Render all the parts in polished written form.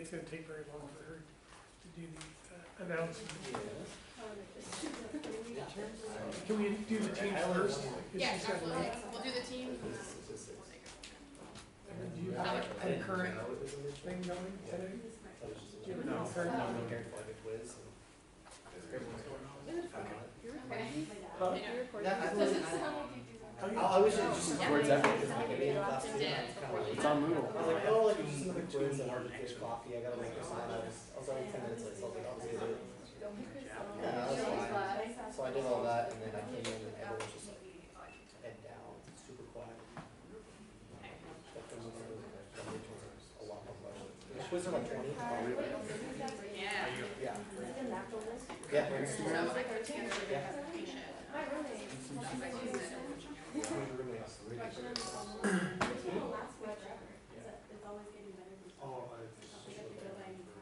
it's gonna take very long for her to do the announcement. Can we do the team first? Yeah, absolutely. We'll do the team. Do you have a concurrent thing going today? Do you have a concurrent? I was just towards that because like I made last week. It's on Moodle. I was like, oh, like just another quiz and I'll get coffee. I gotta make this one. I was only 10 minutes late, so I was like, I'll do it. Yeah, that's fine. So I did all that and then I came in and everyone was just like head down, super quiet. But there was a lot more questions. The quiz are like 20. Yeah. Yeah. Yeah.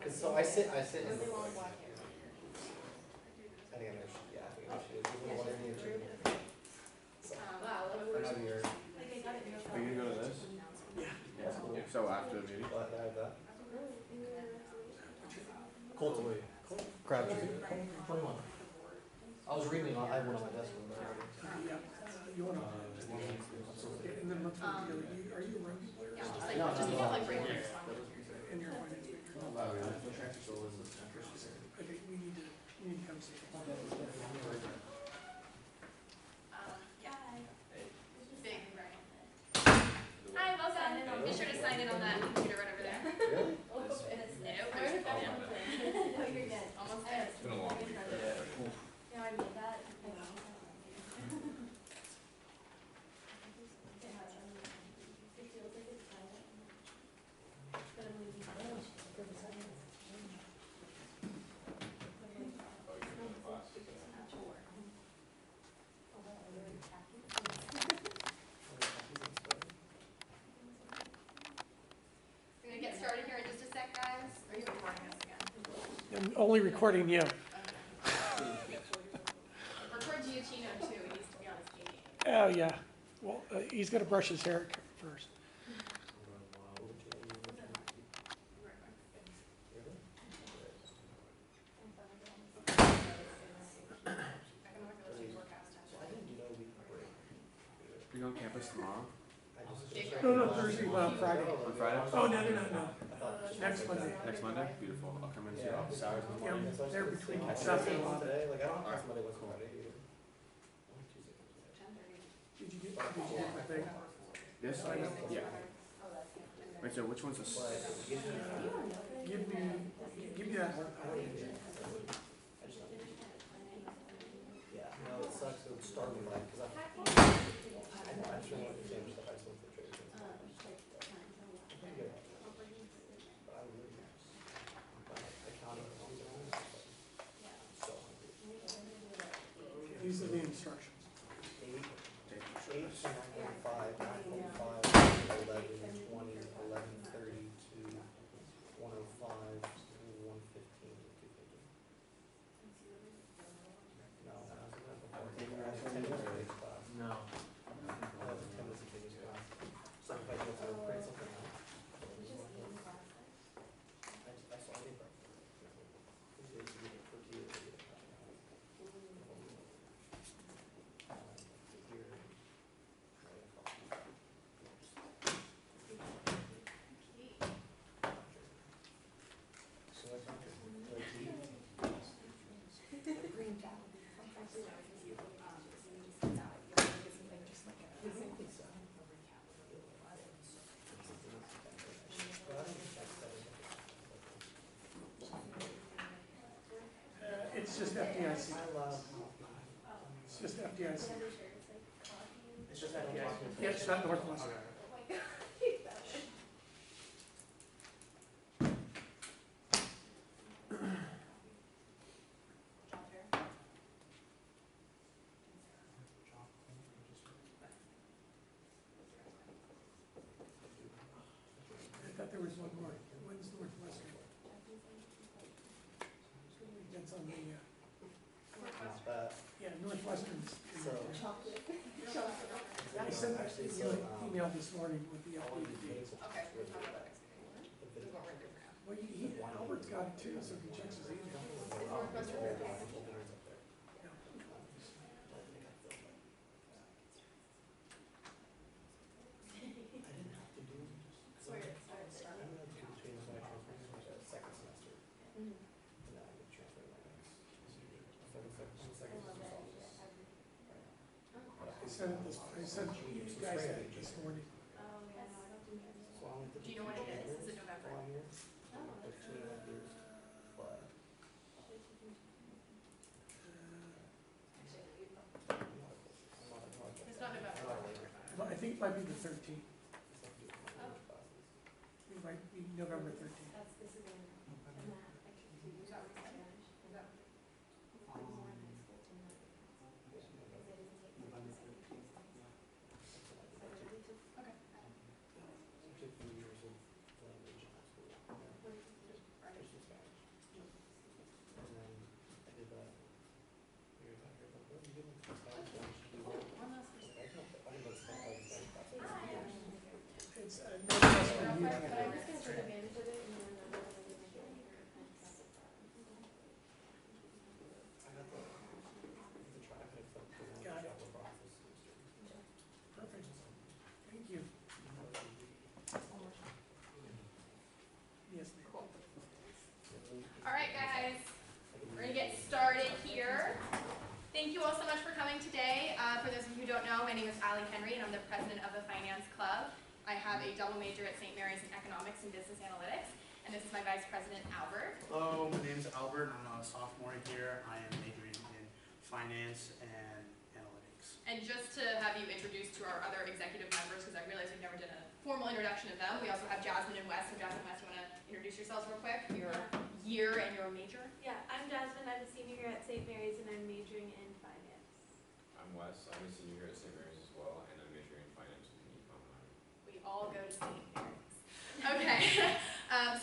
Cause so I sit in the I think I should, one in the two. So, another year. Are you gonna go to this? Yeah. So after the meeting? But I have that. Colton. Crabtree. 21. I was reading, I have one on my desk. Yeah. You wanna? And then let's work together. Are you a rugby player? Yeah, just like regular. And you're a finance major? Okay, we need to come see. Big, right? Hi, well done. Be sure to sign in on that computer right over there. Really? Nope. No, you're good. Almost there. It's been a long week. Yeah, I made that. We're gonna get started here in just a sec, guys. Are you recording us again? I'm only recording you. Record Giacchino too. He needs to be on his game. Oh, yeah. Well, he's gonna brush his hair first. Are you on campus tomorrow? No, Thursday, Friday. On Friday? Oh, no. Next Monday. Next Monday? Beautiful. I'll come into your office hours in the Yeah, morning. they're between Okay. 7 and 11. Today, like I don't have somebody what's Friday either. Did you get my thing? This? Yeah. Wait, so which one's a Give me that one. Yeah, no, it sucks. It would start me like, cause I actually wanted to change stuff. I just went for trade. But I really, I counted it on so These are the instructions. 8, 9:45, 9:45, 11, 20, 11:30 to 1:05, 1:15, 2:15. No, I was in that before. I had 10 minutes of each class. No. I was 10 minutes of each class. So if I go to print something out. I saw it. It's just FDIC. It's just FDIC. It's just that yeah. Yeah, it's not Northwestern. I thought there was one more. When's Northwestern? That's on the, yeah, Northwestern's. So, I sent actually an email this morning with the updated dates. Okay. We'll talk about it next week. What Well, Albert's got it too, so he checks his email. I sent you guys that this morning. Do you know what it is? Is it November? It's not November. Well, I think it might be the 13th. It might be November 13th. It's no less for you. Got it. Perfect. Thank you. Yes, ma'am. All right, guys, we're gonna get started here. Thank you all so much for coming today. For those of you who don't know, my name is Allie Henry, and I'm the president of the Finance Club. I have a double major at St. Mary's in Economics and Business Analytics, and this is my vice president, Albert. Hello, my name is Albert. I'm a sophomore here. I am majoring in finance and analytics. And just to have you introduced to our other executive members, because I realize we've never done a formal introduction of them, we also have Jasmine and Wes. So Jasmine and Wes, you want to introduce yourselves real quick? Your year and your major? Yeah, I'm Jasmine. I'm a senior here at St. Mary's and I'm majoring in finance. I'm Wes. I'm a senior here at St. Mary's as well, and I'm majoring in finance with an econ minor. We all go to St. Mary's. Okay,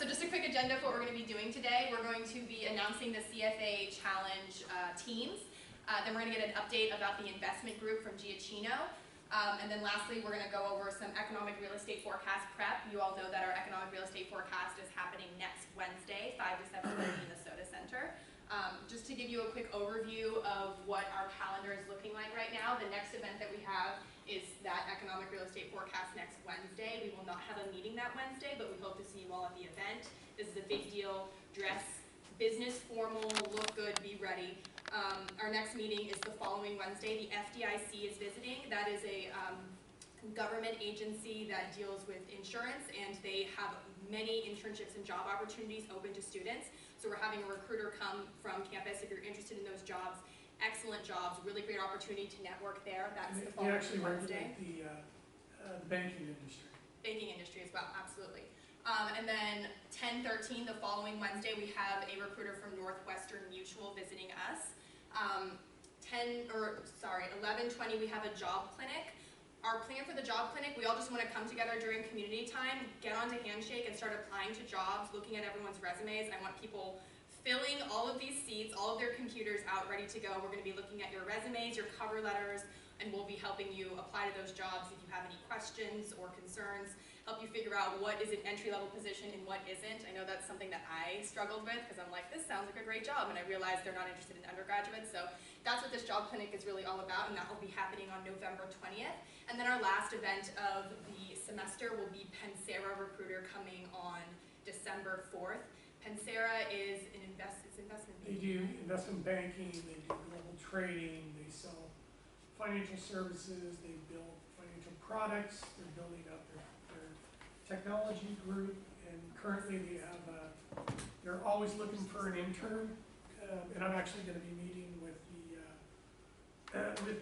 so just a quick agenda for what we're going to be doing today. We're going to be announcing the CFA Challenge teams. Then we're going to get an update about the investment group from Giacchino. And then lastly, we're going to go over some economic real estate forecast prep. You all know that our economic real estate forecast is happening next Wednesday, 5 to 7:30 in the Soda Center. Just to give you a quick overview of what our calendar is looking like right now, the next event that we have is that economic real estate forecast next Wednesday. We will not have a meeting that Wednesday, but we hope to see you all at the event. This is a big deal. Dress business formal, look good, be ready. Our next meeting is the following Wednesday. The FDIC is visiting. That is a government agency that deals with insurance, and they have many internships and job opportunities open to students. So we're having a recruiter come from campus if you're interested in those jobs. Excellent jobs, really great opportunity to network there. That's the They following actually Wednesday. regulate the banking industry. Banking industry as well, absolutely. And then 10/13, the following Wednesday, we have a recruiter from Northwestern Mutual visiting us. 11/20, we have a job clinic. Our plan for the job clinic, we all just want to come together during community time, get onto Handshake and start applying to jobs, looking at everyone's resumes. I want people filling all of these seats, all of their computers out, ready to go. We're going to be looking at your resumes, your cover letters, and we'll be helping you apply to those jobs if you have any questions or concerns, help you figure out what is an entry-level position and what isn't. I know that's something that I struggled with because I'm like, this sounds like a great job, and I realized they're not interested in undergraduates. So that's what this job clinic is really all about, and that will be happening on November 20th. And then our last event of the semester will be Pensera Recruiter coming on December 4th. Pensera is an investment They do investment banking, they do global trading, they sell financial services, they build financial products, they're building up their technology group, and currently they have they're always looking for an intern, and I'm actually going to be meeting with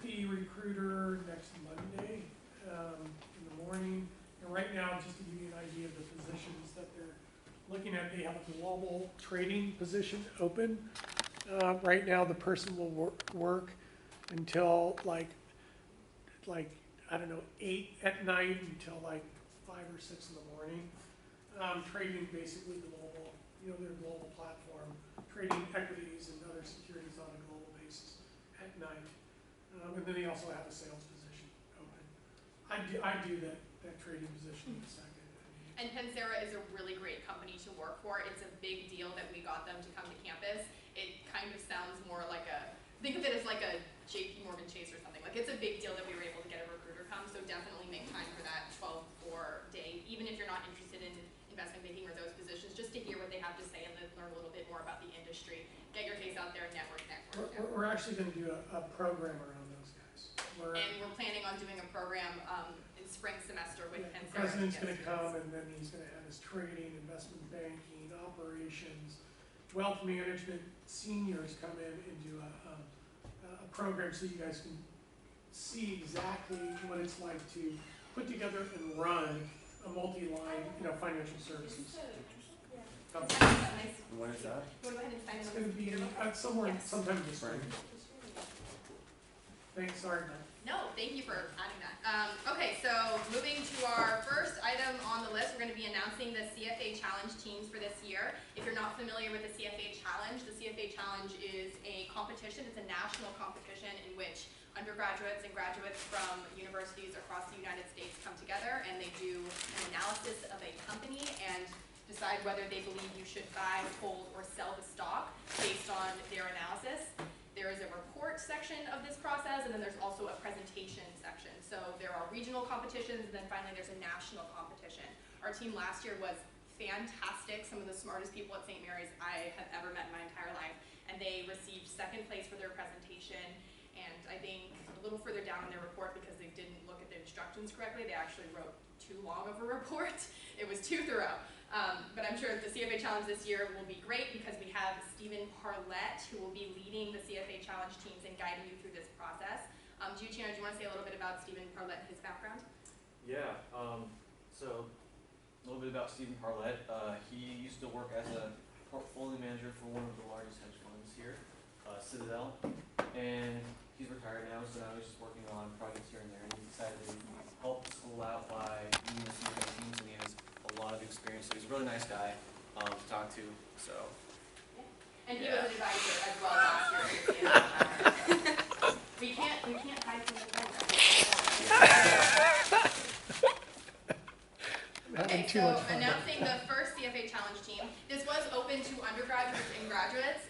the recruiter next Monday in the morning. And right now, just to give you an idea of the positions that they're looking at, they have a global trading position open. Right now, the person will work until like I don't know, 8 at night until like 5 or 6 in the morning. Trading basically global, their global platform, trading equities and other securities on a global basis at night. And then they also have a sales position open. I do that trading position in a second. I mean, And Pensera is a really great company to work for. It's a big deal that we got them to come to campus. It kind of sounds more like think of it as like a JP Morgan Chase or something. Like it's a big deal that we were able to get a recruiter come, so definitely make time for that 12-hour day, even if you're not interested in investment banking or those positions, just to hear what they have to say and then learn a little bit more about the industry. Get your face out there, network. We're actually gonna do a program around those guys. And we're planning on doing a program in spring semester with The Pensera. president's gonna come, and then he's gonna have his trading, investment banking, operations, wealth management, seniors come in and do a program so you guys can see exactly what it's like to put together and run a multi-line, financial services company. When is that? Go ahead and sign It's in on gonna the be computer. somewhere, Yes. sometime this spring. Thanks, sorry, Matt. No, thank you for adding that. Okay, so moving to our first item on the list, we're going to be announcing the CFA Challenge teams for this year. If you're not familiar with the CFA Challenge is a competition. It's a national competition in which undergraduates and graduates from universities across the United States come together and they do an analysis of a company and decide whether they believe you should buy, hold, or sell the stock based on their analysis. There is a report section of this process, and then there's also a presentation section. So there are regional competitions, and then finally there's a national competition. Our team last year was fantastic, some of the smartest people at St. Mary's I have ever met in my entire life, and they received second place for their presentation, and I think a little further down in their report, because they didn't look at the instructions correctly, they actually wrote too long of a report. It was too thorough. But I'm sure the CFA Challenge this year will be great because we have Stephen Parlett who will be leading the CFA Challenge teams and guiding you through this process. Giuliano, do you want to say a little bit about Stephen Parlett, his background? Yeah, so a little bit about Stephen Parlett. He used to work as a portfolio manager for one of the largest hedge funds here, Citadel, and he's retired now, so now he's just working on projects here and there, and he's decided to help the school out by leading the CFA teams, and he has a lot of experience, so he's a really nice guy to talk to, so. And he Yeah. was an advisor as well last year. for the CFA Challenge. we can't hide from the camera. Okay, Too so much fun. announcing the first CFA Challenge team. This was open to undergraduates and graduates,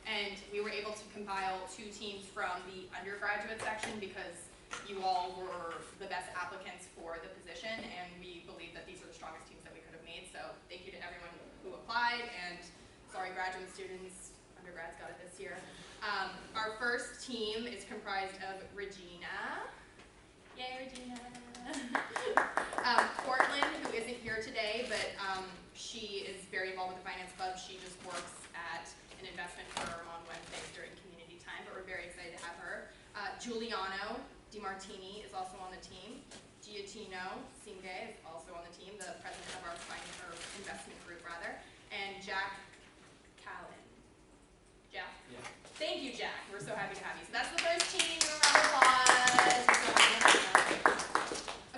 and we were able to compile 2 teams from the undergraduate section because you all were the best applicants for the position, and we believe that these are the strongest teams that we could have made. So thank you to everyone who applied, and sorry graduate students, undergrads got it this year. Our first team is comprised of Regina. Yay, Regina. Portland, who isn't here today, but she is very involved with the Finance Club. She just works at an investment firm on Wednesdays during community time, but we're very excited to have her. Giuliano DiMartini is also on the team. Giacchino Singhe is also on the team, the president of our investment group, rather. And Jack Callan. Jack? Yeah. Thank you, Jack. We're so happy to have you. So that's the first team. Give a round of applause. We're so happy to have you.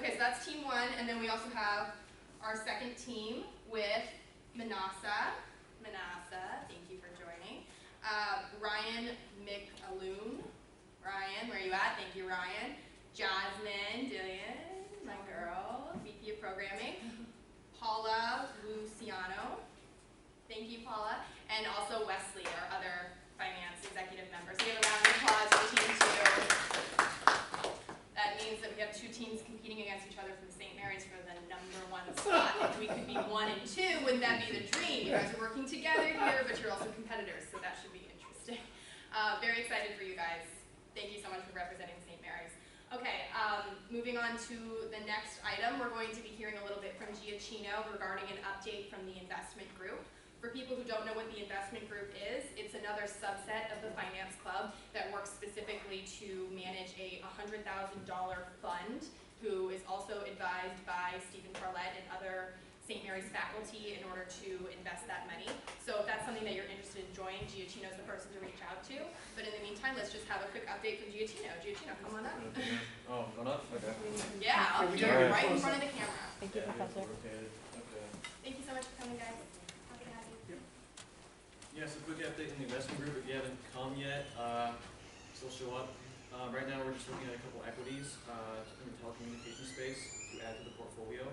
Okay, so that's team 1, and then we also have our second team with Manasa. Thank you for joining. Ryan McAloon. Ryan, where are you at? Thank you, Ryan. Jasmine Dillion, my girl, VP of Programming. Paula Luciano. Thank you, Paula. And also Wesley, our other finance executive member. So give a round of applause for team 2. That means that we have 2 teams competing against each other from St. Mary's for the #1 spot. If we could be 1 and 2, wouldn't that be the dream? You guys are working together here, but you're also competitors, so that should be interesting. Very excited for you guys. Thank you so much for representing St. Mary's. Okay, moving on to the next item, we're going to be hearing a little bit from Giacchino regarding an update from the investment group. For people who don't know what the investment group is, it's another subset of the Finance Club that works specifically to manage a $100,000 fund, who is also advised by Stephen Parlett and other St. Mary's faculty in order to invest that money. So if that's something that you're interested in joining, Giacchino is the person to reach out to. But in the meantime, let's just have a quick update from Giacchino. Giacchino, come on up. Oh, going up? Okay. Yeah, up here, Alright. right in front of the camera. Thank you, Professor. Rotated. Okay. Thank you so much for coming, guys. Happy to have you. Yeah, so quick update in the investment group. If you haven't come yet, still show up. Right now we're just looking at a couple equities in the telecommunications space to add to the portfolio.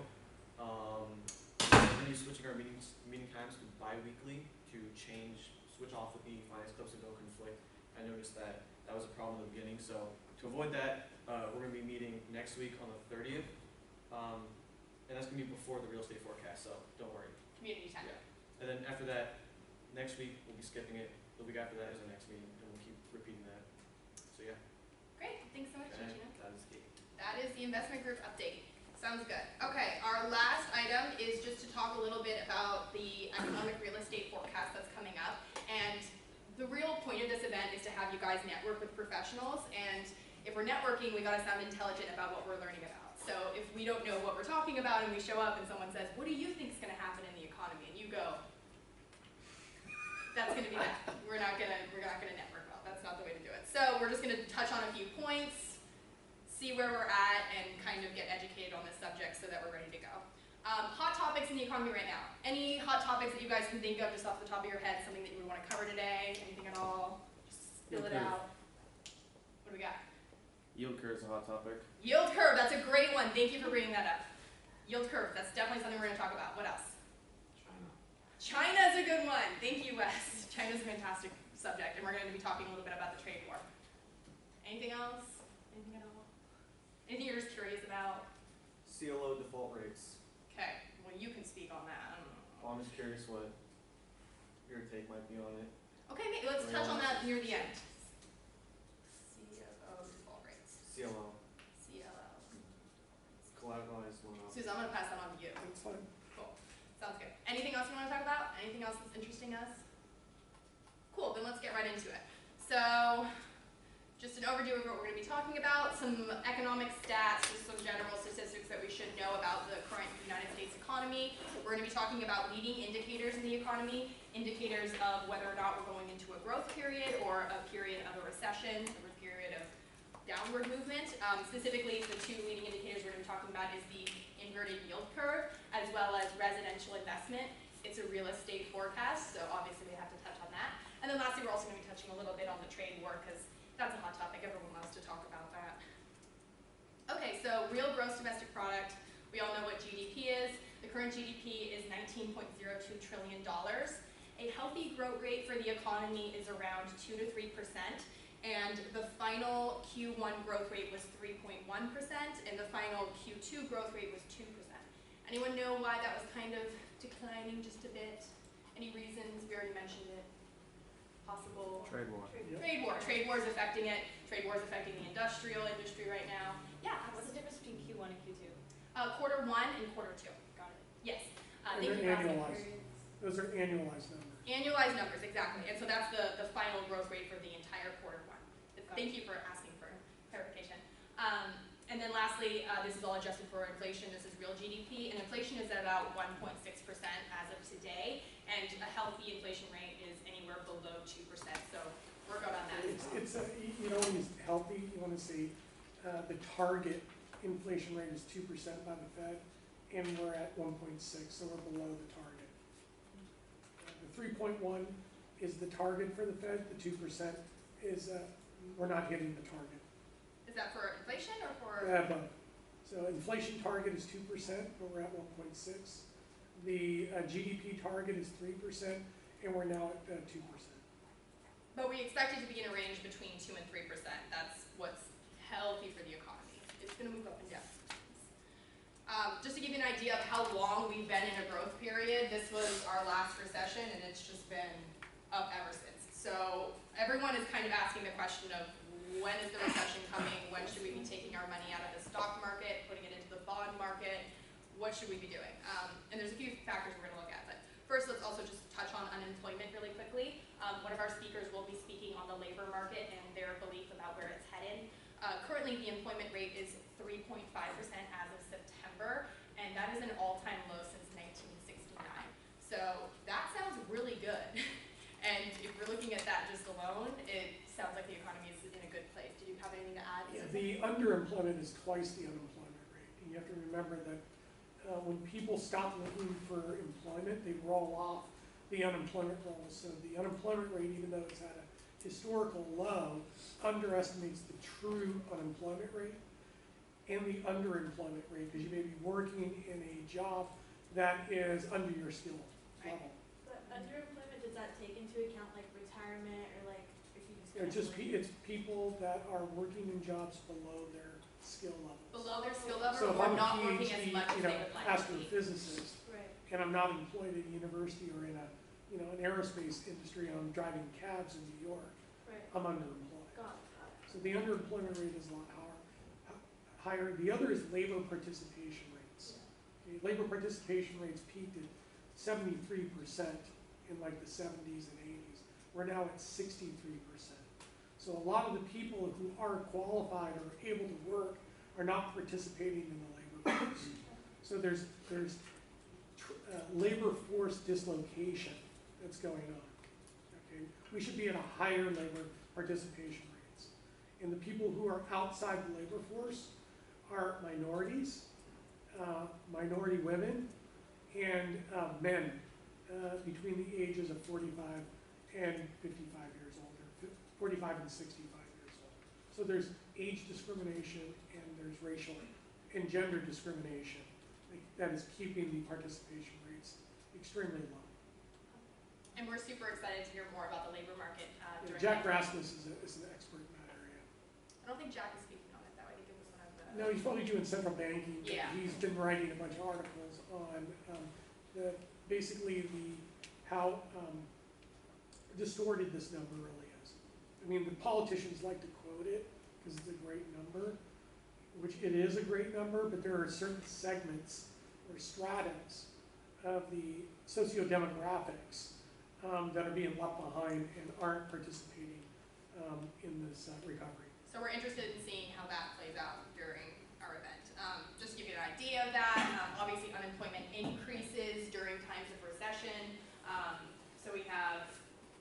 going to be switching our meeting times to bi-weekly to switch off with the finance club so don't conflict. I noticed that was a problem in the beginning, so to avoid that, we're going to be meeting next week on the 30th, and that's going to be before the real estate forecast, so don't worry. Community time. Yeah. And then after that, next week we'll be skipping it. The week after that is our next meeting, and we'll keep repeating that. So yeah. Great, thanks so much, Okay, Gina. that is it. That is the investment group update. Sounds good. Okay, our last item is just to talk a little bit about the economic real estate forecast that's coming up. And the real point of this event is to have you guys network with professionals. And if we're networking, we gotta sound intelligent about what we're learning about. So if we don't know what we're talking about and we show up and someone says, what do you think is gonna happen in the economy? And you go, that's gonna be bad. We're not gonna network well. That's not the way to do it. So we're just gonna touch on a few points, see where we're at, and kind of get educated on this subject so that we're ready to go. Hot topics in the economy right now. Any hot topics that you guys can think of just off the top of your head, something that you would want to cover today, anything at all? Just spill it out. What do we got? Yield curve is a hot topic. Yield curve, that's a great one. Thank you for bringing that up. Yield curve, that's definitely something we're going to talk about. What else? China's a good one. Thank you, Wes. China's a fantastic subject, and we're going to be talking a little bit about the trade war. Anything else? Anything at all? Anything you're just curious about? CLO default rates. Okay, well you can speak on that. I don't know. Well, I'm just curious what your take might be on it. Okay, let's touch on that near the end. CFO default rates. CLO. CLO. Collateralized loan. Susan, I'm going to pass that on to you. That's fine. Cool. Sounds good. Anything else you want to talk about? Anything else that's interesting us? Cool, then let's get right into it. So, just an overview of what we're going to be talking about, some economic stats, just some general statistics that we should know about the current United States economy. We're going to be talking about leading indicators in the economy, indicators of whether or not we're going into a growth period or a period of a recession, or a period of downward movement. Specifically, the two leading indicators we're going to be talking about is the inverted yield curve, as well as residential investment. It's a real estate forecast, so obviously we have to touch on that. And then lastly, we're also going to be touching a little bit on the trade war, because that's a hot topic. Everyone loves to talk about that. Okay, so real gross domestic product. We all know what GDP is. The current GDP is $19.02 trillion. A healthy growth rate for the economy is around 2 to 3%. And the final Q1 growth rate was 3.1%, and the final Q2 growth rate was 2%. Anyone know why that was kind of declining just a bit? Any reasons? We already mentioned it. Possible Trade war. Trade war. Trade war is affecting it. Trade war is affecting the industrial industry right now. Yeah. What's the difference between Q1 and Q2? Quarter 1 and quarter 2. Got it. Yes. And Thank you they're for asking. annualized. Those are annualized numbers. Annualized numbers, exactly. And so that's the final growth rate for the entire quarter 1. Thank you for asking for clarification. And then lastly, this is all adjusted for inflation. This is real GDP, and inflation is at about 1.6% as of today, and a healthy inflation rate is anywhere below 2%. So we're good on that. You don't want to healthy. You want to say the target inflation rate is 2% by the Fed, and we're at 1.6, so we're below the target. The 3.1 is the target for the Fed. The 2% is we're not hitting the target. Is that for inflation or for? Both. So inflation target is 2%, but we're at 1.6. The GDP target is 3%, and we're now at 2%. But we expect it to be in a range between 2 and 3%. That's what's healthy for the economy. It's going to move up and down. Just to give you an idea of how long we've been in a growth period, this was our last recession, and it's just been up ever since. So everyone is kind of asking the question of, when is the recession coming? When should we be taking our money out of the stock market, putting it into the bond market? What should we be doing? And there's a few factors we're going to look at. But first, let's also just touch on unemployment really quickly. One of our speakers will be speaking on the labor market and their belief about where it's headed. Currently, the employment rate is 3.5% as of September, and that is an all-time low since 1969. So that sounds really good. And if we're looking at that just alone, it sounds like the economy is in a good place. Did you have anything to add? Yeah, the underemployment is twice the unemployment rate. And you have to remember that when people stop looking for employment, they roll off the unemployment roll. So the unemployment rate, even though it's at a historical low, underestimates the true unemployment rate and the underemployment rate, because you may be working in a job that is under your skill Right. level. But underemployment, does that take into account like retirement or like if you just. It's just, it's people that are working in jobs below their skill levels. Below their skill level So if or I'm a not working as PhD, much as you they know, would like to be. astrophysicist, Right. and I'm not employed at a university or in a, you know, an aerospace industry, and I'm driving cabs in New York, Right. I'm underemployed. Got it. So the underemployment rate is a lot higher. The other is labor participation rates. Okay, labor participation rates peaked at 73% in like the 70s and 80s. We're now at 63%. So a lot of the people who are qualified or able to work are not participating in the labor force. So there's labor force dislocation that's going on. Okay, we should be at a higher labor participation rates. And the people who are outside the labor force are minorities, minority women, and men between the ages of 45 and 55 years old, or 45 and 65 years old. So there's age discrimination and there's racial and gender discrimination that is keeping the participation rates extremely low. And we're super excited to hear more about the labor market during Jack that. Rasmus is an expert in that area. I don't think Jack is speaking on it though. I think it was one of the. No, he's probably doing central banking. But Yeah. he's been writing a bunch of articles on basically how distorted this number really is. I mean, the politicians like to quote it because it's a great number, which it is a great number, but there are certain segments or stratas of the socio-demographics that are being left behind and aren't participating in this recovery. So we're interested in seeing how that plays out during our event. Just to give you an idea of that, obviously unemployment increases during times of recession. So we have,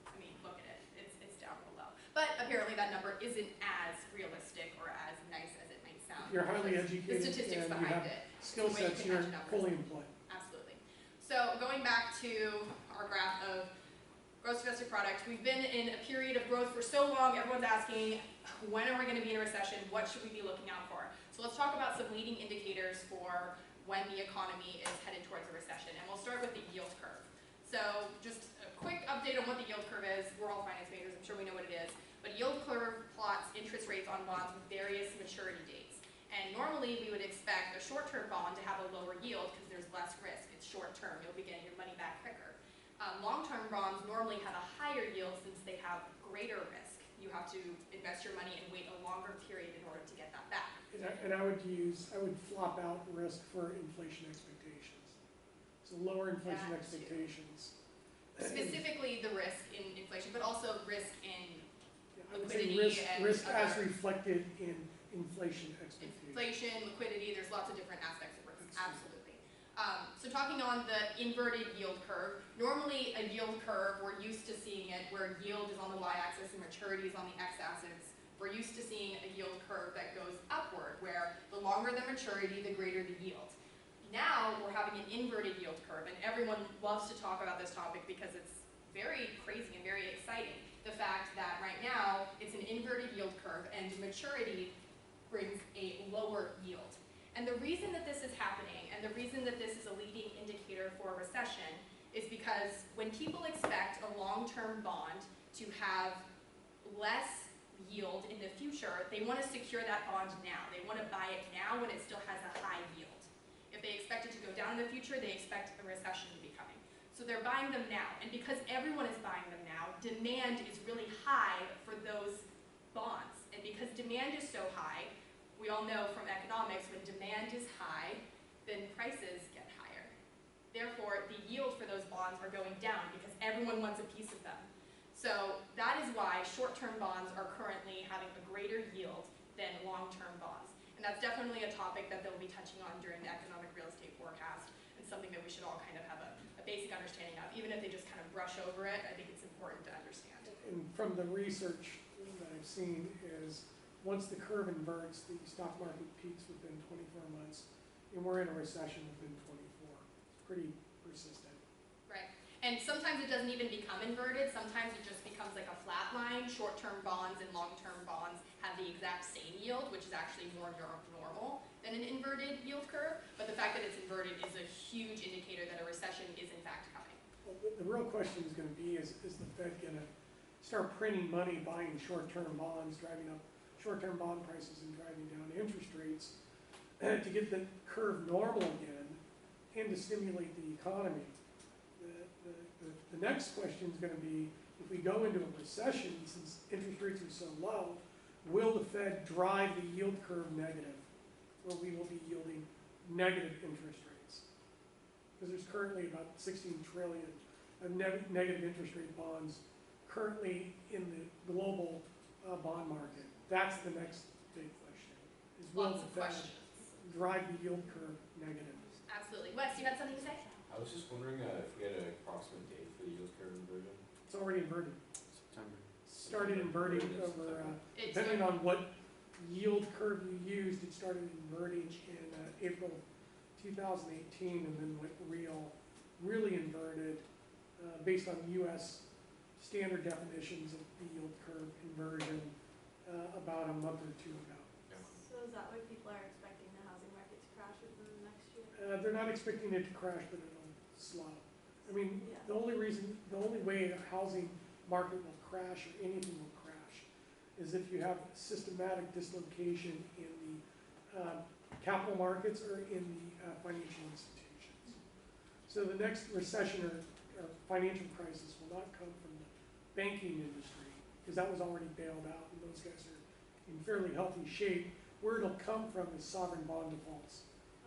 I mean, look at it, it's down real low. But apparently that number isn't as realistic or as nice as it might sound. If you're highly because educated the statistics and you behind have it. skill It's a way you sets, can you're match numbers. fully employed. Absolutely. So going back to our graph of gross domestic product, we've been in a period of growth for so long, everyone's asking, when are we going to be in a recession? What should we be looking out for? So let's talk about some leading indicators for when the economy is headed towards a recession. And we'll start with the yield curve. So just a quick update on what the yield curve is. We're all finance majors, I'm sure we know what it is. But yield curve plots interest rates on bonds with various maturity dates. And normally we would expect a short-term bond to have a lower yield because there's less risk. It's short-term, you'll be getting your money back quicker. Long-term bonds normally have a higher yield since they have greater risk. You have to invest your money and wait a longer period in order to get that back. And I would flop out risk for inflation expectations. So lower inflation That too. expectations. Specifically the risk in inflation, but also risk in I would say liquidity and risk as other- reflected in inflation expectations. inflation, liquidity, there's lots of different aspects of risk, absolutely. So talking on the inverted yield curve, normally a yield curve, we're used to seeing it where yield is on the y-axis and maturity is on the x-axis. We're used to seeing a yield curve that goes upward, where the longer the maturity, the greater the yield. Now we're having an inverted yield curve, and everyone loves to talk about this topic because it's very crazy and very exciting. The fact that right now it's an inverted yield curve and maturity brings a lower yield. And the reason that this is happening and the reason that this is a leading indicator for a recession is because when people expect a long-term bond to have less yield in the future, they want to secure that bond now. They want to buy it now when it still has a high yield. If they expect it to go down in the future, they expect a recession to be coming. So they're buying them now. And because everyone is buying them now, demand is really high for those bonds. And because demand is so high, we all know from economics, when demand is high, then prices get higher. Therefore, the yield for those bonds are going down because everyone wants a piece of them. So that is why short-term bonds are currently having a greater yield than long-term bonds. And that's definitely a topic that they'll be touching on during the economic real estate forecast, and something that we should all kind of have a basic understanding of. Even if they just kind of brush over it, I think it's important to understand. And from the research that I've seen is, once the curve inverts, the stock market peaks within 24 months, and we're in a recession within 24. It's pretty persistent. Right. And sometimes it doesn't even become inverted. Sometimes it just becomes like a flat line. Short-term bonds and long-term bonds have the exact same yield, which is actually more normal than than an inverted yield curve, but the fact that it's inverted is a huge indicator that a recession is in fact coming. Well, the real question is gonna be, is the Fed gonna start printing money, buying short-term bonds, driving up short-term bond prices and driving down interest rates to get the curve normal again and to stimulate the economy? The next question is gonna be, if we go into a recession, since interest rates are so low, will the Fed drive the yield curve negative? Or we will be yielding negative interest rates? Because there's currently about 16 trillion of negative interest rate bonds currently in the global bond market. That's the next big question. Is will Lots the of Fed questions. drive the yield curve negative? Absolutely. Wes, you had something to say? I was just wondering if we had an approximate date for the yield curve inversion. It's already inverted. September. Started inverting over, It's depending on what yield curve you used, it started inverting in April 2018 and then went really inverted based on US standard definitions of the yield curve inversion about a month or two ago. So is that why people are expecting the housing market to crash within the next year? They're not expecting it to crash, but it'll slow. I mean, Yeah. the only way a housing market will crash or anything will crash is if you have systematic dislocation in the capital markets or in the financial institutions. So the next recession or financial crisis will not come from the banking industry, because that was already bailed out and those guys are in fairly healthy shape. Where it'll come from is sovereign bond defaults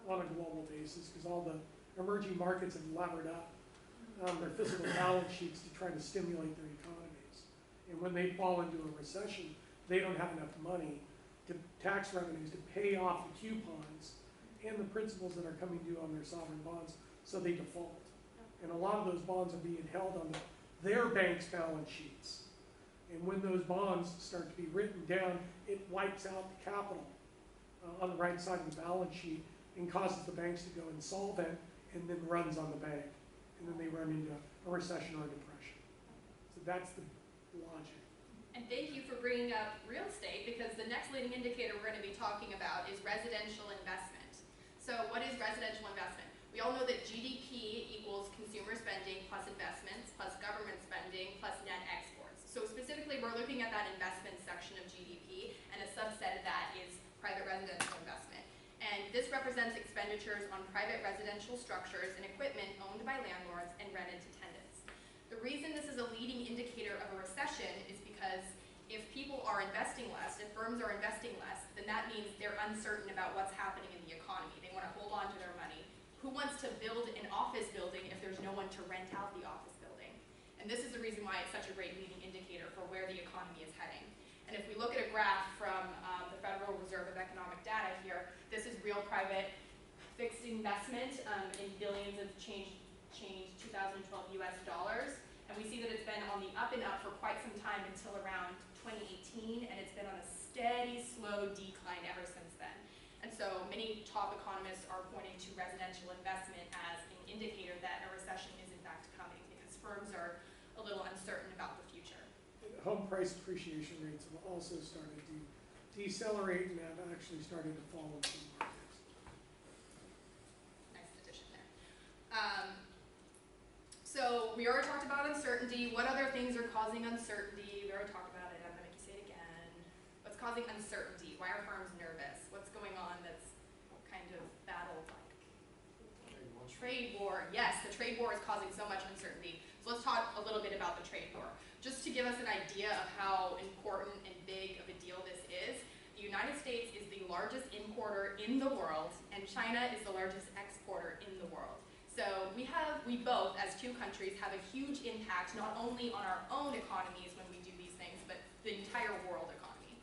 on a global basis, because all the emerging markets have levered up their physical balance sheets to try to stimulate their economies. And when they fall into a recession, they don't have enough money to tax revenues to pay off the coupons and the principals that are coming due on their sovereign bonds, so they default. And a lot of those bonds are being held on their bank's balance sheets. And when those bonds start to be written down, it wipes out the capital on the right side of the balance sheet and causes the banks to go insolvent and then runs on the bank. And then they run into a recession or a depression. So that's the logic. And thank you for bringing up real estate, because the next leading indicator we're going to be talking about is residential investment. So what is residential investment? We all know that GDP equals consumer spending plus investments plus government spending plus net exports. So specifically, we're looking at that investment section of GDP, and a subset of that is private residential investment. And this represents expenditures on private residential structures and equipment owned by landlords and rented to tenants. The reason this is a leading indicator of a recession is because if people are investing less, if firms are investing less, then that means they're uncertain about what's happening in the economy. They want to hold on to their money. Who wants to build an office building if there's no one to rent out the office building? And this is the reason why it's such a great leading indicator for where the economy is heading. And if we look at a graph from the Federal Reserve of Economic Data here, this is real private fixed investment in billions of change 2012 US dollars. And we see that it's been on the up and up for quite some time until around 2018, and it's been on a steady, slow decline ever since then. And so many top economists are pointing to residential investment as an indicator that a recession is in fact coming, because firms are a little uncertain about the future. Home price appreciation rates have also started to decelerate and have actually started to fall in some markets. Nice addition there. So we already talked about uncertainty. What other things are causing uncertainty? We already talked about it. I'm going to say it again. What's causing uncertainty? Why are firms nervous? What's going on that's kind of battle-like? Trade war. Yes, the trade war is causing so much uncertainty. So let's talk a little bit about the trade war. Just to give us an idea of how important and big of a deal this is, the United States is the largest importer in the world, and China is the largest exporter in the world. So we both, as two countries, have a huge impact not only on our own economies when we do these things, but the entire world economy.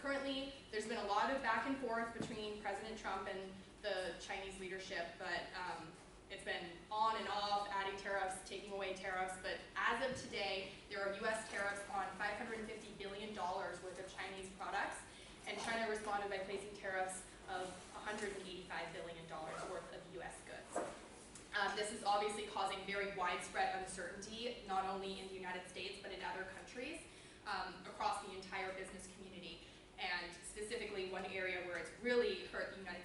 Currently, there's been a lot of back and forth between President Trump and the Chinese leadership, but it's been on and off, adding tariffs, taking away tariffs, but as of today, there are US tariffs on $550 billion worth of Chinese products, and China responded by placing tariffs of $185 billion worth of US goods. This is obviously causing very widespread uncertainty, not only in the United States, but in other countries across the entire business community. And specifically, one area where it's really hurt the United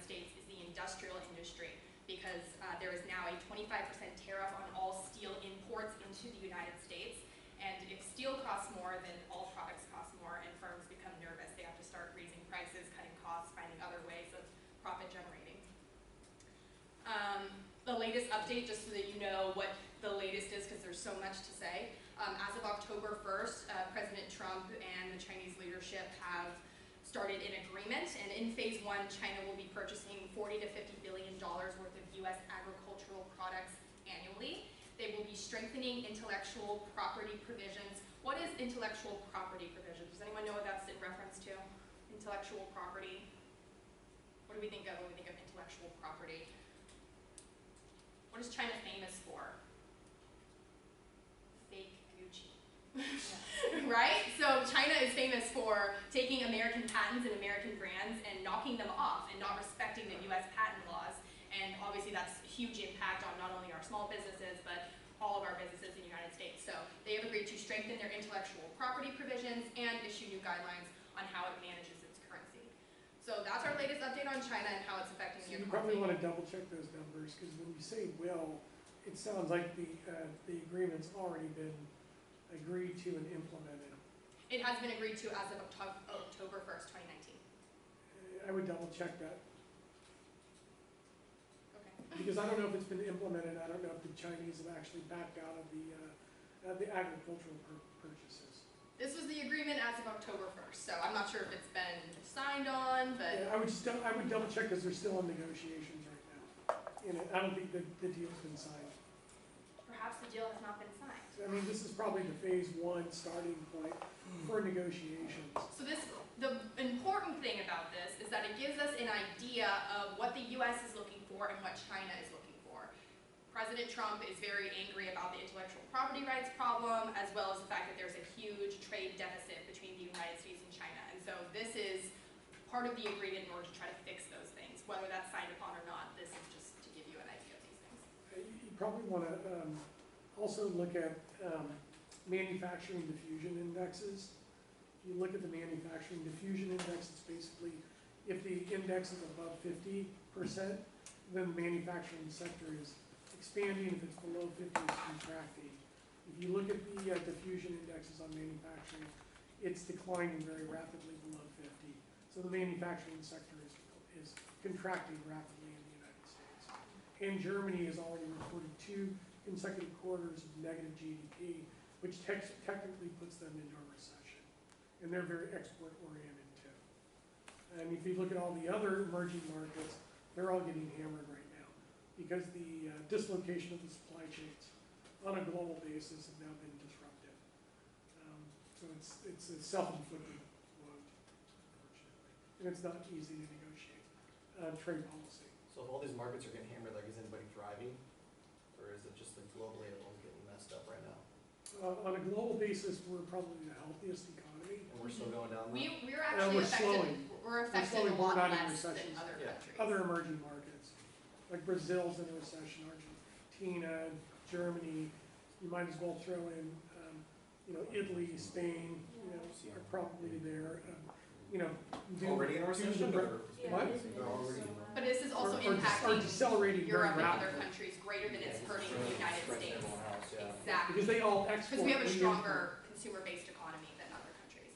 there is now a 25% tariff on all steel imports into the United States. And if steel costs more, then all products cost more, and firms become nervous. They have to start raising prices, cutting costs, finding other ways of profit generating. The latest update, just so that you know what the latest is, because there's so much to say. As of October 1st, President Trump and the Chinese leadership have started an agreement, and in phase 1, China will be purchasing $40 to $50 billion worth of U.S. agricultural products annually. They will be strengthening intellectual property provisions. What is intellectual property provisions? Does anyone know what that's in reference to? Intellectual property. What do we think of when we think of intellectual property? What is China famous for? Fake Gucci. Right? So China is famous for taking American patents and American brands and knocking them off and not respecting the U.S. patent laws. And obviously that's a huge impact on not only our small businesses, but all of our businesses in the United States. So they have agreed to strengthen their intellectual property provisions and issue new guidelines on how it manages its currency. So that's our latest update on China and how it's affecting So the you economy. probably want to double check those numbers, because when you say will, it sounds like the agreement's already been agreed to and implemented. It has been agreed to as of October 1st, 2019. I would double check that, Okay. because I don't know if it's been implemented. I don't know if the Chinese have actually backed out of the agricultural purchases. This was the agreement as of October 1st, so I'm not sure if it's been signed on, but Yeah, I would double check, because they're still in negotiations right now. And I don't think the deal's been signed. perhaps the deal has not been signed. I mean, this is probably the phase 1 starting point for negotiations. So the important thing about this is that it gives us an idea of what the U.S. is looking for and what China is looking for. President Trump is very angry about the intellectual property rights problem, as well as the fact that there's a huge trade deficit between the United States and China. And so this is part of the agreement in order to try to fix those things. Whether that's signed upon or not, this is just to give you an idea of these things. You probably want to also look at manufacturing diffusion indexes. If you look at the manufacturing diffusion index, it's basically, if the index is above 50%, then the manufacturing sector is expanding. If it's below 50, it's contracting. If you look at the diffusion indexes on manufacturing, it's declining very rapidly below 50. So the manufacturing sector is contracting rapidly in the United States. And Germany has already reported 2 consecutive quarters of negative GDP, which technically puts them into a recession. And they're very export oriented too. And if you look at all the other emerging markets, they're all getting hammered right now, because the dislocation of the supply chains on a global basis have now been disrupted. So it's a self-inflicted wound, unfortunately. And it's not easy to negotiate trade policy. So if all these markets are getting hammered, like, is anybody thriving? Or is it just like globally everyone's getting messed up right now? On a global basis, we're probably the healthiest economy. And we're still going down? We're actually we're slowing. We're affected slowing. a lot We're not in less than recessions. other Yeah. countries. Other emerging markets, like Brazil's in a recession, Argentina, Germany. You might as well throw in, Italy, Spain, are probably there. Already in a recession? Or? What? They're already in But this is also Or impacting decelerating very Europe and other rapidly. countries greater than it's hurting the United States. Exactly. Because they all export. Because we have a we stronger consumer-based economy than other countries.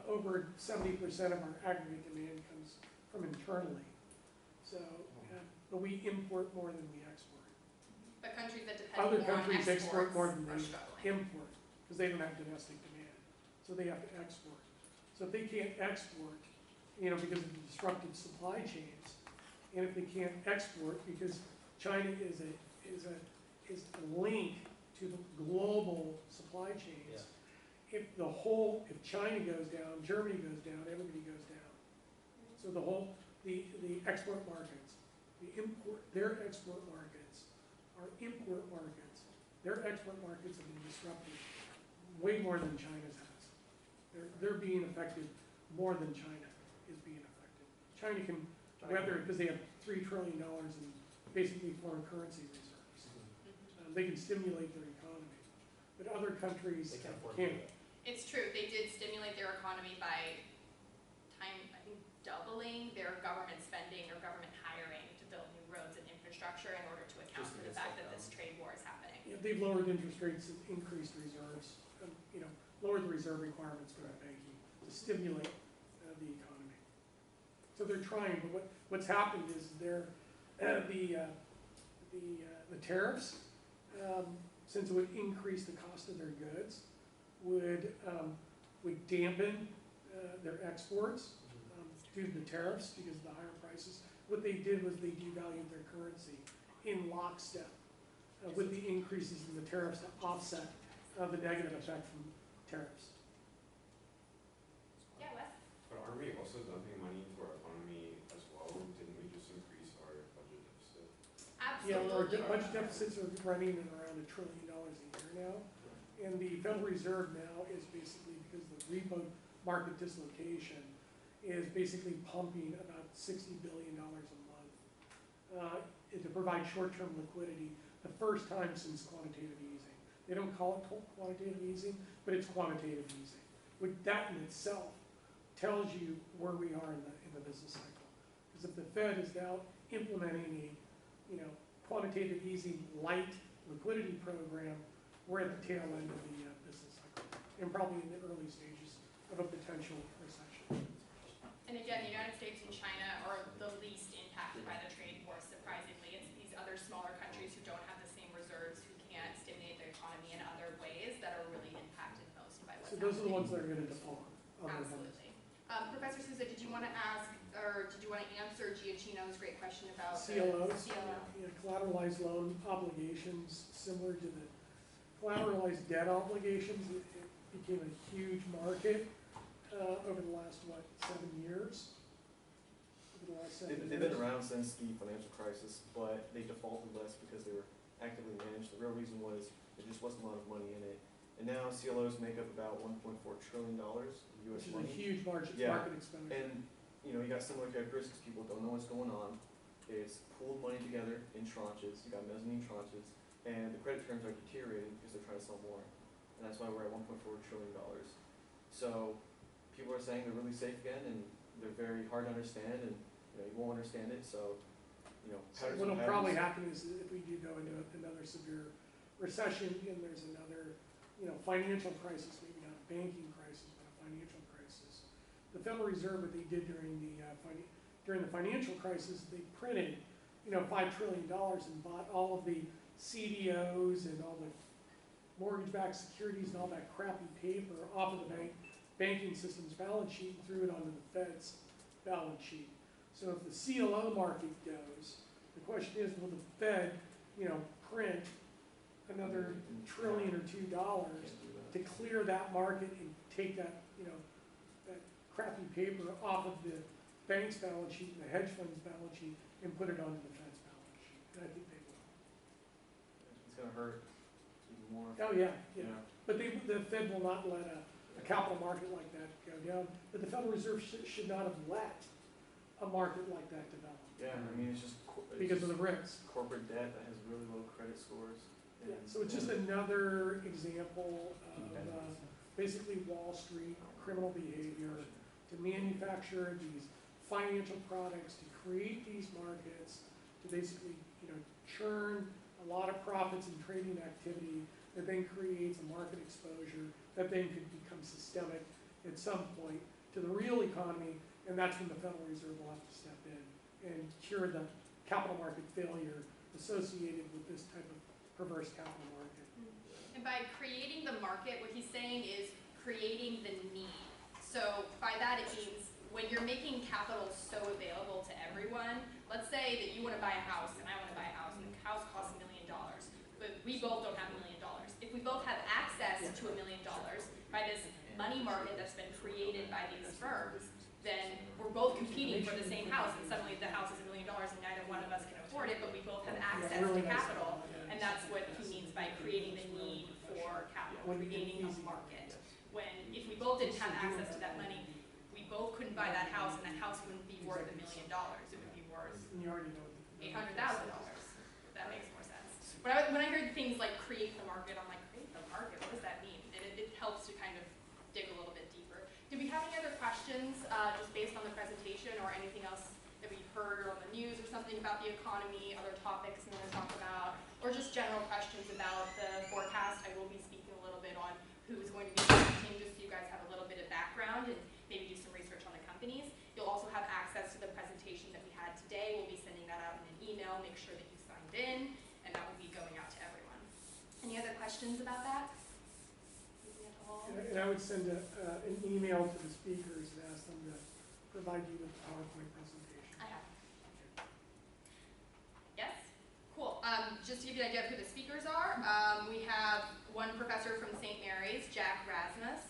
Over 70% of our aggregate demand comes from internally. So, but we import more than we export. But countries that depend Other more on countries export exports more than are they struggling. import, because they don't have domestic demand. So they have to export. So if they can't export, because of the disrupted supply chains, and if they can't export because China is a link to the global supply chains. Yeah. If China goes down, Germany goes down, everybody goes down. So the export markets, their export markets are import markets. Their export markets have been disrupted way more than China's has. They're being affected more than China is being affected. China can weather it because they have $3 trillion in basically foreign currency reserves. They can stimulate their economy, but other countries They can't afford to can't. do that. It's true, they did stimulate their economy by doubling their government spending or government hiring to build new roads and infrastructure in order to account for the they've lowered interest rates and increased reserves, lowered the reserve requirements for that banking to stimulate the economy. So they're trying, but what's happened is the tariffs, since it would increase the cost of their goods, would dampen their exports due to the tariffs because of the higher prices. What they did was they devalued their currency in lockstep with the increases in the tariffs to offset the negative effect from tariffs. Yeah, Wes? But are we also dumping money into our economy as well? Didn't we just increase our budget deficit? Yeah, our Absolutely. budget deficits are running at around $1 trillion a year now. And the Federal Reserve now is basically, because of the repo market dislocation, is basically pumping about $60 billion a month to provide short-term liquidity, the first time since quantitative easing. They don't call it quantitative easing, but it's quantitative easing. That in itself tells you where we are in the business cycle. Because if the Fed is now implementing a quantitative easing light liquidity program, we're at the tail end of the business cycle, and probably in the early stages of a potential recession. And again, the United States and China are the least impacted by the trade war, surprisingly. It's these other smaller countries who don't have the same reserves, who can't stimulate their economy in other ways, that are really impacted most by what's So those are the ones happening. that are going to default on their bonds. Absolutely. Professor Sousa, did you want to ask, or did you want to answer Giacchino's great question about CLOs, the CLO? collateralized loan obligations, similar to the collateralized debt obligations. It became a huge market over the last, 7 years? Over the last 7 years. They've been around since the financial crisis, but they defaulted less because they were actively managed. The real reason was there just wasn't a lot of money in it. And now CLOs make up about $1.4 trillion of US Which is a money. huge market Yeah. expenditure. And, you got similar characteristics. People don't know what's going on. It's pooled money together in tranches. You got mezzanine tranches. And the credit terms are deteriorating because they're trying to sell more. And that's why we're at $1.4 trillion. So people are saying they're really safe again, and they're very hard to understand, and you won't understand it. So, So what'll probably happen is if we do go into another severe recession and there's another, financial crisis, maybe not a banking crisis, but a financial crisis. The Federal Reserve, what they did during the financial crisis, they printed, $5 trillion and bought all of the CDOs and all the mortgage-backed securities and all that crappy paper off of the banking system's balance sheet and threw it onto the Fed's balance sheet. So if the CLO market goes, the question is, will the Fed, print another $1 trillion or $2 to clear that market and take that, that crappy paper off of the bank's balance sheet and the hedge fund's balance sheet and put it onto the Fed's balance sheet? And I think they will. It's going to hurt even more. Oh, yeah. But the Fed will not let a capital market like that go down. But the Federal Reserve should not have let a market like that develop. Yeah, I mean, it's just Because of the risks. corporate debt that has really low credit scores. Yeah, so it's just another example of basically Wall Street criminal behavior to manufacture these financial products, to create these markets, to basically, churn a lot of profits in trading activity that then creates a market exposure that then could become systemic at some point to the real economy, and that's when the Federal Reserve will have to step in and cure the capital market failure associated with this type of perverse capital market. And by creating the market, what he's saying is creating the need. So by that it means when you're making capital so available to everyone, let's say that you want to buy a house and I want to buy a house and the house costs $1 million, but we both don't have $1 million. If we both have access to $1 million by this money market that's been created by these firms, then we're both competing for the same house, and suddenly the house is $1 million and neither one of us can afford it, but we both have access to capital, and that's what he means by creating the need for capital, creating a market. When, if we both didn't have access to that money, we both couldn't buy that house, and that house wouldn't be worth $1 million. It would be worth And you already know. $800,000. That makes more sense. When I heard things like create the market, I'm like, create the market? What does that mean? And it helps to kind of dig a little bit deeper. Did we have any other questions just based on the presentation or anything else that we heard on the news or something about the economy, other topics you want to talk about? or just general questions about the forecast. I will be speaking a little bit on who is going to be presenting, just so you guys have a little bit of background and maybe do some research on the companies. You'll also have access to the presentation that we had today. We'll be sending that out in an email. Make sure that you signed in, and that will be going out to everyone. Any other questions about that? Anything at all? And I would send an email to the speakers and ask them to provide you with the PowerPoint presentation. I have. Yes? Cool. Just to give you an idea of who the speakers are, we have one professor from St. Mary's, Jack Rasmus.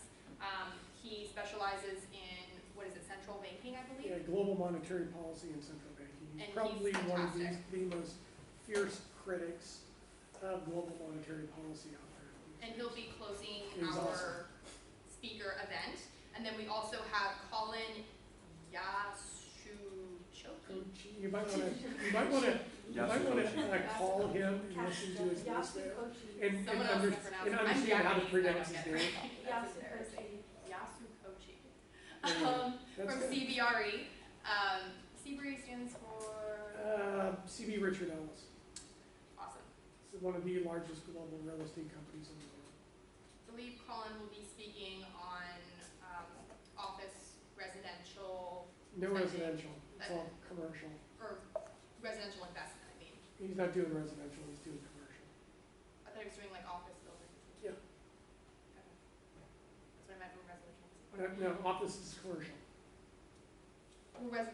He specializes in, what is it, central banking, I believe? Yeah, global monetary policy and central banking. And He's he's probably one of fantastic. the most fierce critics of global monetary policy out there. And he'll be closing He's our speaker event. And then we also have Colin Yasuchoki. Coach, you might want to call him and listen to his voice there. And Someone else can pronounce it. I'm understand how to Japanese, pronounce I his don't get name. it. That's embarrassing. Yasukochi. That's From good. CBRE. CBRE stands for, CB Richard Ellis. awesome. It's one of the largest global real estate companies in the world. I believe Colin will be speaking on office, residential, No Spending. residential, it's all commercial. or residential investment, I mean. He's not doing residential, he's doing commercial. I thought he was doing like office buildings. Yeah. Okay. That's what I meant from residential. No, office is commercial.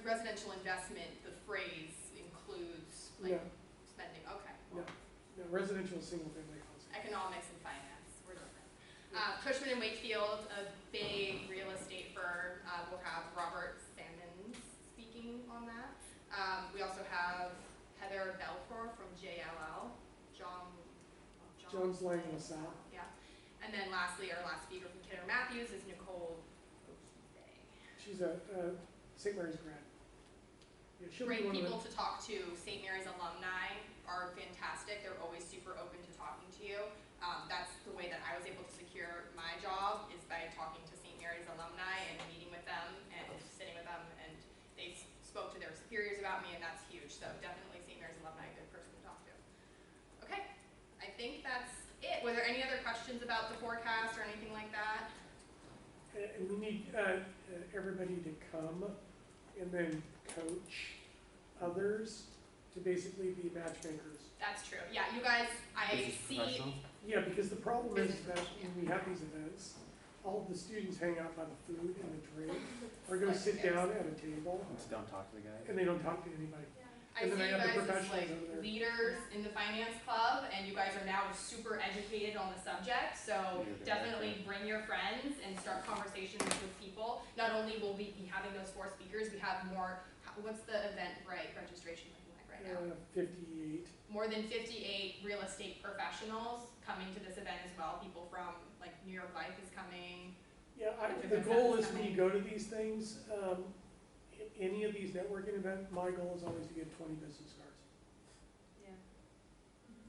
Residential investment, the phrase includes like No, spending, okay. no, residential is single family housing. Economics and finance, we're different. Cushman and Wakefield, a big real estate firm, will have Robert Sammons speaking on that. We also have Heather Belfour from JLL, Jones Lang LaSalle. Yeah. And then lastly, our last speaker from Kidder Matthews is Nicole O'Keefe. She's a St. Mary's grad. Yeah, she'll be Great one of people to talk to. St. Mary's alumni are fantastic. They're always super open to talking to you. That's the way that I was able to secure my job, is by talking to St. Mary's alumni and meeting with them and sitting with them, and they spoke to their superiors about me, and that's huge. So definitely St. Mary's alumni, a good person to talk to. Okay, I think that's it. Were there any other questions about the forecast or anything like that? And we need everybody to come and then coach others to basically be matchmakers. That's true. Yeah, you guys, I Business see. professional? Yeah, because the problem is Business that professional, when we have these events, all of the students hang out by the food and the drink, or go sit down at a table, Just don't talk to the guy. and they don't talk to anybody. I And see then you I have the guys as professionals like over there. leaders in the finance club, and you guys are now super educated on the subject, so You're good definitely bring your friends and start conversations with people. Not only will we be having those 4 speakers, we have more, what's the Eventbrite registration looking like right now? 58. More than 58 real estate professionals coming to this event as well. People from like New York Life is coming. Yeah, Different the goal events is when you go to these things, any of these networking events, my goal is always to get 20 business cards. Yeah.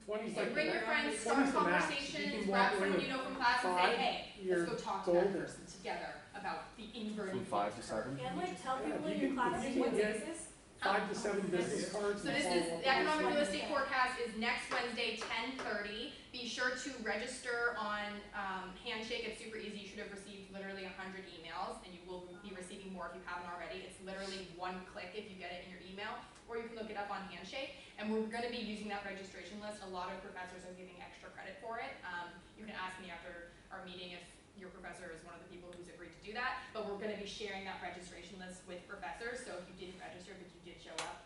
20's So like bring the your max. friends, 20's start the max. You conversations, can grab walk away someone with you know from class and say, 5, hey, you're let's go talk to that golden. person together about the inverted. From 5 to yield curve. 7? And like tell Yeah, people if in you your can- class, if like, you what can day get- is this? 5 to 7 business cards. So and this follow is, up the on economic it. real estate forecast is next Wednesday, 10:30. Be sure to register on Handshake. It's super easy. You should have received literally 100 emails, and you will be receiving more if you haven't already. It's literally one click if you get it in your email, or you can look it up on Handshake. And we're going to be using that registration list. A lot of professors are giving extra credit for it. You can ask me after our meeting if your professor is one of the people who's agreed to do that, but we're going to be sharing that registration list with professors, so if you didn't register but you did show up,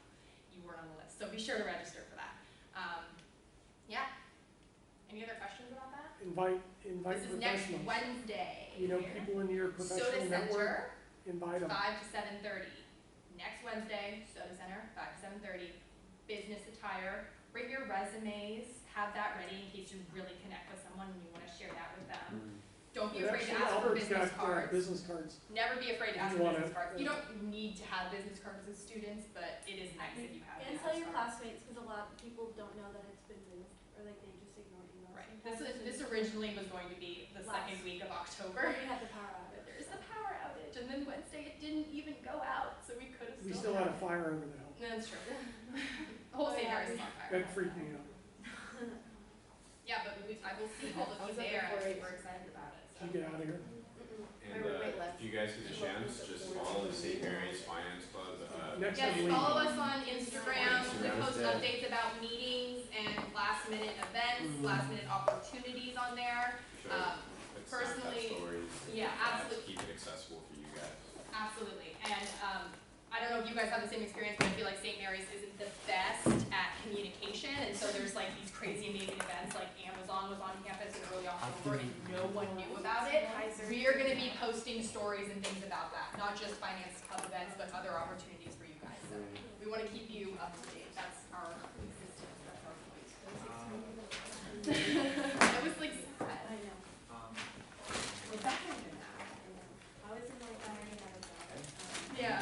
you weren't on the list. So be sure to register for that. Yeah. Any other questions about that? Invite This is next professionals. Wednesday. You know, here. people in your professional Soda network, Center, invite them. 5 to 7:30. Next Wednesday, Soda Center, 5 to 7:30. Business attire. Bring your resumes. Have that ready in case you really connect with someone and you want to share that with them. Don't be afraid to Actually, ask for Albert's business got cards. business cards. Never be afraid to ask You for wanna- business cards. You don't need to have business cards as students, but it is nice if you have And business tell your cards. classmates, because a lot of people don't know that it's been moved, or like they just ignore emails. Right. sometimes, This and- originally was going to be the second Last. week of Or October. we had the power But outage. there's the power outage, and then Wednesday it didn't even go out, so we could have We still had a fire over the hill. No, that's true. The whole Oh, St. yeah. Mary's is on fire. That freaked me out. Yeah, but I will see all of you there, and we're excited about it, so. You get out of here. And if you guys get a chance, just follow the St. Mary's Finance Club, Next Yes, time we. follow us on Instagram, we Instagram is post dead. updates about meetings and last minute events, last minute opportunities on there. show like Personally, Snapchat stories. yeah, absolutely. Keep it accessible for you guys. Absolutely, and I don't know if you guys have the same experience, but I feel like St. Mary's isn't the best at communication, and so there's like these crazy amazing events, like Amazon was on campus in early October and no one knew about it. We are gonna be posting stories and things about that, not just finance club events, but other opportunities for you guys, so we wanna keep you up to date, that's our existence, that's our point. It was like sad. I know. What's that kind of now? I was in like, I already had a job. Yeah.